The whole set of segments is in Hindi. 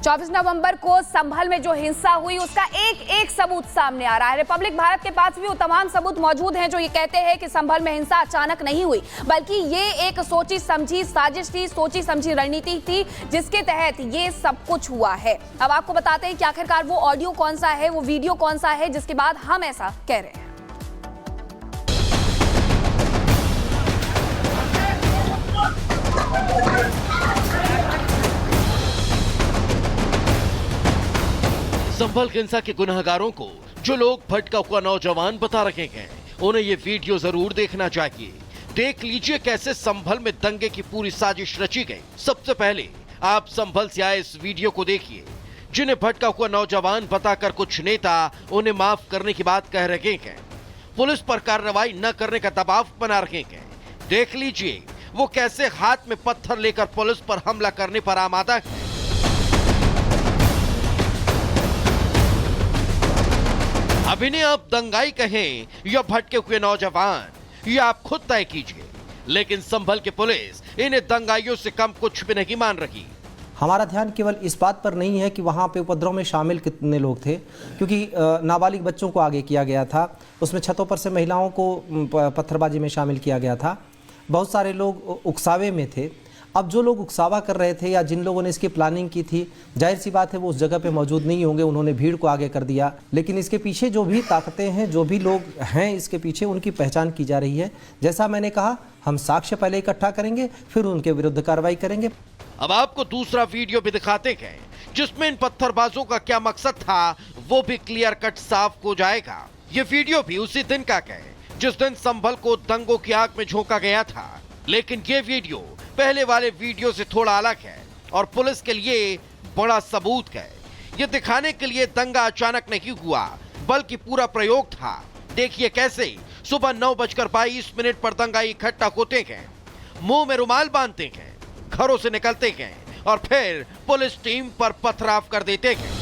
24 नवंबर को संभल में जो हिंसा हुई उसका एक एक सबूत सामने आ रहा है। रिपब्लिक भारत के पास भी वो तमाम सबूत मौजूद हैं जो ये कहते हैं कि संभल में हिंसा अचानक नहीं हुई, बल्कि ये एक सोची समझी साजिश थी, सोची समझी रणनीति थी जिसके तहत ये सब कुछ हुआ है। अब आपको बताते हैं कि आखिरकार वो ऑडियो कौन सा है, वो वीडियो कौन सा है जिसके बाद हम ऐसा कह रहे हैं। संभल हिंसा के गुनहगारों को जो लोग भटका हुआ नौजवान बता रहे हैं, उन्हें ये वीडियो जरूर देखना चाहिए। देख लीजिए कैसे संभल में दंगे की पूरी साजिश रची गई। सबसे पहले आप संभल से आए इस वीडियो को देखिए, जिन्हें भटका हुआ नौजवान बताकर कुछ नेता उन्हें माफ करने की बात कह रहे हैं, पुलिस पर कार्रवाई न करने का दबाव बना रहे हैं। देख लीजिए वो कैसे हाथ में पत्थर लेकर पुलिस पर हमला करने पर आमादा है। अभिनय आप दंगाई कहें या भटके हुए नौजवान, ये आप खुद तय कीजिए, लेकिन संभल की पुलिस इन्हें दंगाइयों से कम कुछ भी नहीं मान रही। हमारा ध्यान केवल इस बात पर नहीं है कि वहाँ पे उपद्रव में शामिल कितने लोग थे, क्योंकि नाबालिग बच्चों को आगे किया गया था, उसमें छतों पर से महिलाओं को पत्थरबाजी में शामिल किया गया था, बहुत सारे लोग उकसावे में थे। अब जो लोग उकसावा कर रहे थे या जिन लोगों ने इसकी प्लानिंग की थी, जाहिर सी बात है वो उस जगह पे मौजूद नहीं होंगे, उन्होंने भीड़ को आगे कर दिया। लेकिन इसके पीछे जो भी ताकतें हैं, जो भी लोग हैं इसके पीछे, उनकी पहचान की जा रही है। जैसा मैंने कहा, हम साक्ष्य पहले इकट्ठा करेंगे, फिर उनके विरुद्ध कार्रवाई करेंगे। अब आपको दूसरा वीडियो भी दिखाते हैं जिसमें इन पत्थरबाजों का क्या मकसद था वो भी क्लियर कट साफ हो जाएगा। ये वीडियो भी उसी दिन का है जिस दिन संभल को दंगों की आग में झोंका गया था, लेकिन ये वीडियो पहले वाले वीडियो से थोड़ा अलग है और पुलिस के लिए बड़ा सबूत है। ये दिखाने के लिए दंगा अचानक नहीं हुआ, बल्कि पूरा प्रयोग था। देखिए कैसे सुबह 9:22 पर दंगाई इकट्ठा होते हैं, मुंह में रुमाल बांधते हैं, घरों से निकलते हैं और फिर पुलिस टीम पर पथराव कर देते हैं।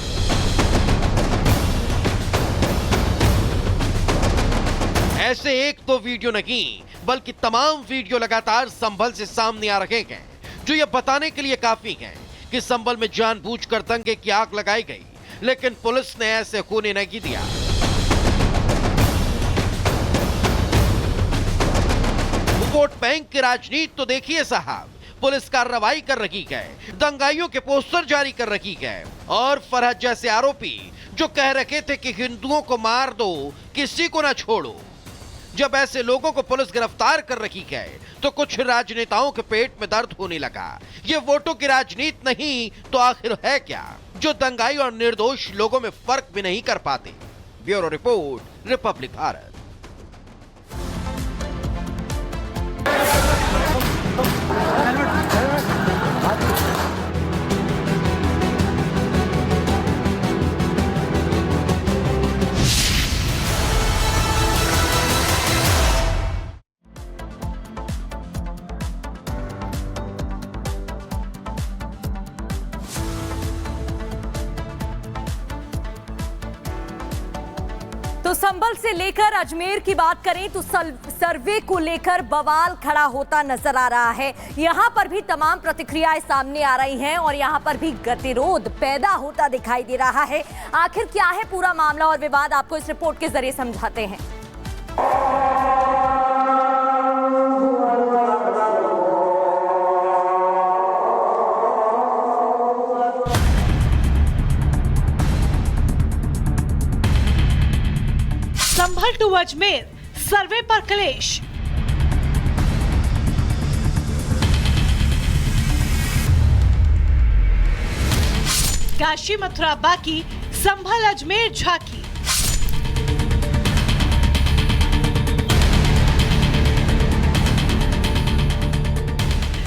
ऐसे एक तो वीडियो नहीं, बल्कि तमाम वीडियो लगातार संभल से सामने आ रहे हैं, जो ये बताने के लिए काफी हैं कि संभल में जानबूझकर दंगे की आग लगाई गई, लेकिन पुलिस ने ऐसे होने नहीं दिया। वोट बैंक की राजनीति तो देखिए साहब, पुलिस कार्रवाई कर रही है, दंगाइयों के पोस्टर जारी कर रही है, और फरहद जैसे आरोपी जो कह रहे थे कि हिंदुओं को मार दो, किसी को ना छोड़ो। जब ऐसे लोगों को पुलिस गिरफ्तार कर रही है तो कुछ राजनेताओं के पेट में दर्द होने लगा। ये वोटों की राजनीति नहीं तो आखिर है क्या, जो दंगाई और निर्दोष लोगों में फर्क भी नहीं कर पाते। Bureau report, Republic Bharat. तो संभल से लेकर अजमेर की बात करें तो सर्वे को लेकर बवाल खड़ा होता नजर आ रहा है। यहां पर भी तमाम प्रतिक्रियाएं सामने आ रही हैं और यहां पर भी गतिरोध पैदा होता दिखाई दे रहा है। आखिर क्या है पूरा मामला और विवाद, आपको इस रिपोर्ट के जरिए समझाते हैं। संभल टू अजमेर, सर्वे पर क्लेश। काशी मथुरा बाकी, संभल अजमेर झांकी।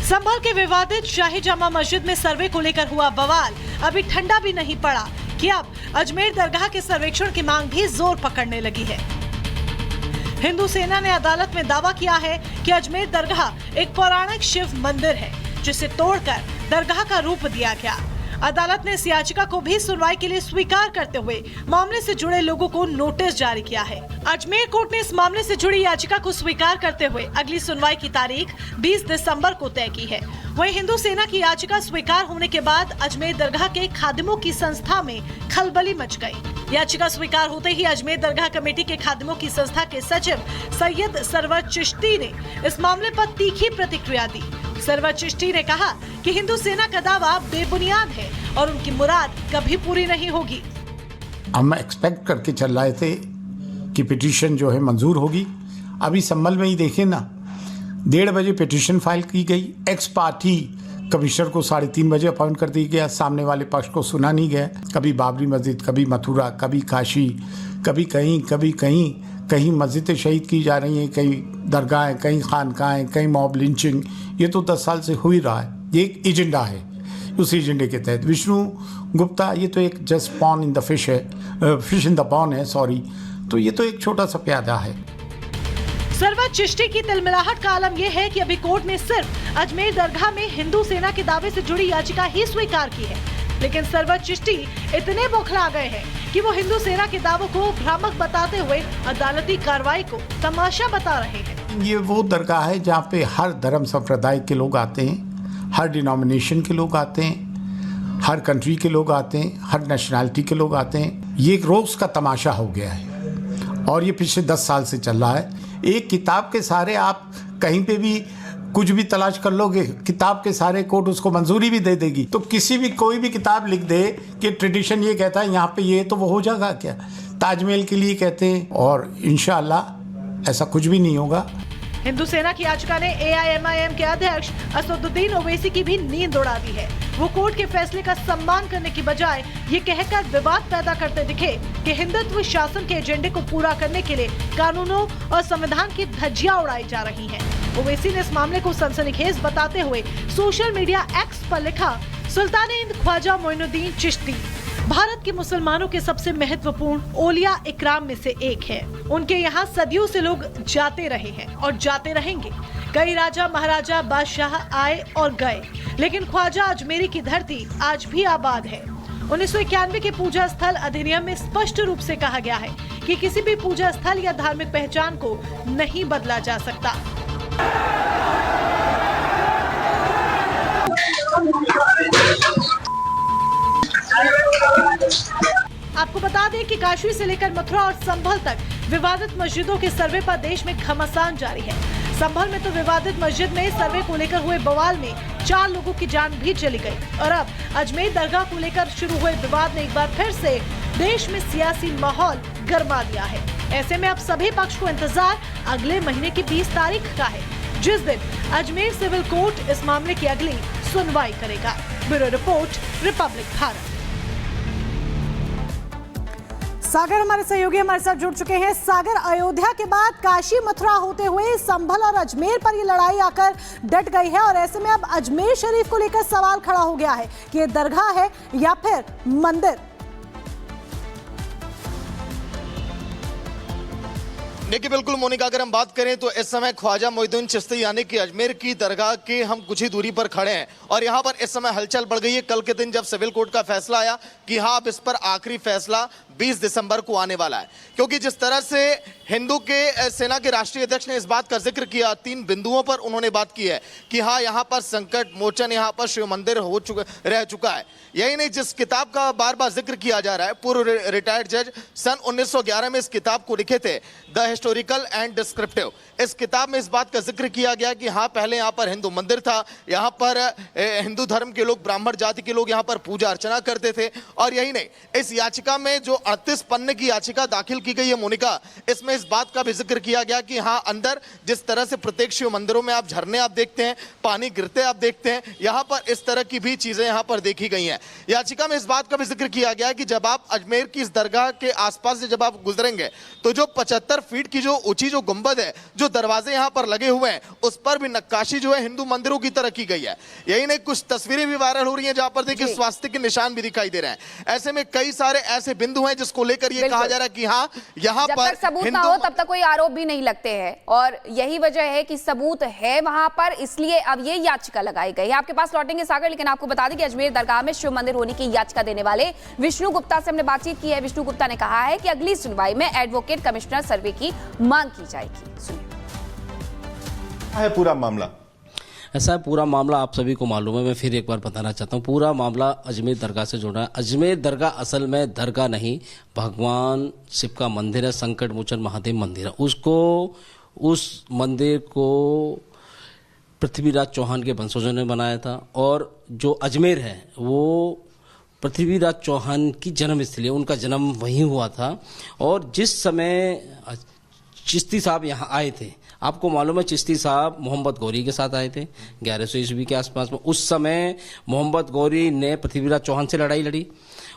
संभल के विवादित शाही जामा मस्जिद में सर्वे को लेकर हुआ बवाल अभी ठंडा भी नहीं पड़ा कि अब अजमेर दरगाह के सर्वेक्षण की मांग भी जोर पकड़ने लगी है। हिंदू सेना ने अदालत में दावा किया है कि अजमेर दरगाह एक पौराणिक शिव मंदिर है, जिसे तोड़कर दरगाह का रूप दिया गया। अदालत ने इस याचिका को भी सुनवाई के लिए स्वीकार करते हुए मामले से जुड़े लोगों को नोटिस जारी किया है। अजमेर कोर्ट ने इस मामले से जुड़ी याचिका को स्वीकार करते हुए अगली सुनवाई की तारीख 20 दिसंबर को तय की है। वहीं हिंदू सेना की याचिका स्वीकार होने के बाद अजमेर दरगाह के खादिमों की संस्था में खलबली मच गई। याचिका स्वीकार होते ही अजमेर दरगाह कमेटी के खादिमों की संस्था के सचिव सैयद सरवर चिश्ती ने इस मामले पर तीखी प्रतिक्रिया दी। सरवर चिश्ती ने कहा कि हिंदू सेना का दावा बेबुनियाद है और उनकी मुराद कभी पूरी नहीं होगी। हम एक्सपेक्ट करके चल रहे थे कि पिटीशन जो है मंजूर होगी। अभी संभल में ही देखें ना, 1:30 बजे पिटीशन फाइल की गई। एक्स पार्टी कमिश्नर को 3:30 बजे अपॉइंट कर दिया गया। सामने वाले पक्ष को सुना नहीं गया। कभी बाबरी मस्जिद, कभी मथुरा, कभी काशी, कभी कहीं कहीं मस्जिदें शहीद की जा रही हैं, कहीं दरगाहें, कहीं खानकाहें, कहीं मॉब लिंचिंग। ये तो 10 साल से हो ही रहा है। ये एक एजेंडा है। उस एजेंडे के तहत विष्णु गुप्ता ये तो एक just pond in the fish है, फिश इन द पॉन है, सॉरी। तो ये तो एक छोटा सा प्यादा है। सरवर चिश्ती की तिलमिलाहट का आलम यह है कि अभी कोर्ट ने सिर्फ अजमेर दरगाह में हिंदू सेना के दावे से जुड़ी याचिका ही स्वीकार की है, लेकिन सरवर चिश्ती इतने बौखला गए हैं कि वो हिंदू सेना के दावों को भ्रामक बताते हुए अदालती कार्रवाई को तमाशा बता रहे हैं। ये वो दरगाह है जहाँ पे हर धर्म संप्रदाय के लोग आते हैं, हर डिनोमिनेशन के लोग आते हैं, हर कंट्री के लोग आते हैं, हर नेशनैलिटी के लोग आते हैं। ये एक रोज का तमाशा हो गया है और ये पिछले 10 साल से चल रहा है। एक किताब के सहारे आप कहीं पे भी कुछ भी तलाश कर लोगे, किताब के सारे कोर्ट उसको मंजूरी भी दे देगी। तो किसी भी कोई भी किताब लिख दे कि ट्रेडिशन ये कहता है यहाँ पे ये, तो वो हो जाएगा क्या? ताजमहल के लिए कहते हैं और इंशाअल्लाह ऐसा कुछ भी नहीं होगा। हिंदू सेना की याचिका ने AIMIM के अध्यक्ष असदुद्दीन ओवैसी की भी नींद उड़ा दी है। वो कोर्ट के फैसले का सम्मान करने की बजाय ये कहकर विवाद पैदा करते दिखे कि हिंदुत्व शासन के एजेंडे को पूरा करने के लिए कानूनों और संविधान की धज्जियां उड़ाई जा रही हैं। ओवैसी ने इस मामले को सनसनीखेज बताते हुए सोशल मीडिया एक्स पर लिखा, सुल्तान-ए-हिंद ख्वाजा मोइनुद्दीन चिश्ती भारत के मुसलमानों के सबसे महत्वपूर्ण औलिया इकराम में से एक है। उनके यहाँ सदियों से लोग जाते रहे हैं और जाते रहेंगे। कई राजा महाराजा बादशाह आए और गए, लेकिन ख्वाजा अजमेरी की धरती आज भी आबाद है। 1991 के पूजा स्थल अधिनियम में स्पष्ट रूप से कहा गया है कि किसी भी पूजा स्थल या धार्मिक पहचान को नहीं बदला जा सकता। आपको बता दें कि काशी से लेकर मथुरा और संभल तक विवादित मस्जिदों के सर्वे पर देश में घमासान जारी है। संभल में तो विवादित मस्जिद में सर्वे को लेकर हुए बवाल में 4 लोगों की जान भी चली गई और अब अजमेर दरगाह को लेकर शुरू हुए विवाद ने एक बार फिर से देश में सियासी माहौल गरमा दिया है। ऐसे में अब सभी पक्ष को इंतजार अगले महीने की 20 तारीख का है, जिस दिन अजमेर सिविल कोर्ट इस मामले की अगली सुनवाई करेगा। Bureau report, Republic Bharat. Sagar हमारे सहयोगी हमारे साथ जुड़ चुके हैं। सागर, अयोध्या के बाद काशी मथुरा होते हुए संभल और अजमेर पर ये लड़ाई आकर डट गई है और ऐसे में अब अजमेर शरीफ को लेकर सवाल खड़ा हो गया है कि ये दरगाह है या फिर मंदिर। देखिए बिल्कुल मोनिका, अगर हम बात करें तो इस समय ख्वाजा मोइनुद्दीन चिश्ती यानी कि अजमेर की दरगाह के हम कुछ ही दूरी पर खड़े हैं और यहाँ पर इस समय हलचल बढ़ गई है। कल के दिन जब सिविल कोर्ट का फैसला आया कि हाँ अब इस पर आखिरी फैसला 20 दिसंबर को आने वाला है, क्योंकि जिस तरह से हिंदू के सेना के राष्ट्रीय अध्यक्ष ने इस बात का जिक्र किया, 3 बिंदुओं पर उन्होंने बात की है कि हाँ यहाँ पर संकट मोचन, यहाँ पर शिव मंदिर रह चुका है। यही नहीं, जिस किताब का बार बार जिक्र किया जा रहा है, पूर्व रिटायर्ड जज सन 1911 में इस किताब को लिखे थे, द हिस्टोरिकल एंड डिस्क्रिप्टिव। इस किताब में इस बात का जिक्र किया गया कि हाँ पहले यहाँ पर हिंदू मंदिर था, यहाँ पर हिंदू धर्म के लोग, ब्राह्मण जाति के लोग यहाँ पर पूजा अर्चना करते थे। और यही नहीं, इस याचिका में जो 38 पन्ने की याचिका दाखिल की गई है मोनिका, इसमें इस बात का भी जिक्र किया गया कि हाँ अंदर जिस तरह से प्रत्येक शिव मंदिरों में आप झरने आप देखते हैं, पानी गिरते आप देखते हैं, यहाँ पर इस तरह की भी चीजें यहाँ पर देखी गई हैं। याचिका में इस बात का भी जिक्र किया गया कि जब आप अजमेर की इस दरगाह के आसपास से जब आप गुजरेंगे तो जो 75 फीट की जो ऊंची जो गुंबद है, जो दरवाजे यहाँ पर लगे हुए हैं, उस पर भी नक्काशी जो है हिंदू मंदिरों की तरह की गई है। यही नहीं, कुछ तस्वीरें भी वायरल हो रही हैं जहां पर देखिए स्वास्तिक के निशान भी दिखाई दे रहे हैं। ऐसे में कई सारे ऐसे बिंदु हैं जिसको लेकर ये कहा जा रहा है कि हाँ, यहाँ जब पर तक सबूत ना हो तब तक कोई आरोप भी नहीं लगते हैं, और यही वजह है कि सबूत है वहां पर, इसलिए अब ये याचिका लगाई गई है। आपके पास लौटेंगे सागर, लेकिन आपको बता दें कि अजमेर दरगाह में शिव मंदिर होने की याचिका देने वाले विष्णु गुप्ता से हमने बातचीत की है। विष्णु गुप्ता ने कहा है कि अगली सुनवाई में एडवोकेट कमिश्नर सर्वे की मांग की जाएगी। सुनिए। है पूरा मामला ऐसा है, पूरा मामला आप सभी को मालूम है, मैं फिर एक बार बताना चाहता हूँ। पूरा मामला अजमेर दरगाह से जुड़ा है। अजमेर दरगाह असल में दरगाह नहीं, भगवान शिव का मंदिर है, संकट मोचन महादेव मंदिर है। उस मंदिर को पृथ्वीराज चौहान के वंशजों ने बनाया था, और जो अजमेर है वो पृथ्वीराज चौहान की जन्मस्थली है, उनका जन्म वहीं हुआ था। और जिस समय चिश्ती साहब यहाँ आए थे, आपको मालूम है चिश्ती साहब मोहम्मद गौरी के साथ आए थे 1100 ईस्वी के आसपास में। उस समय मोहम्मद गौरी ने पृथ्वीराज चौहान से लड़ाई लड़ी,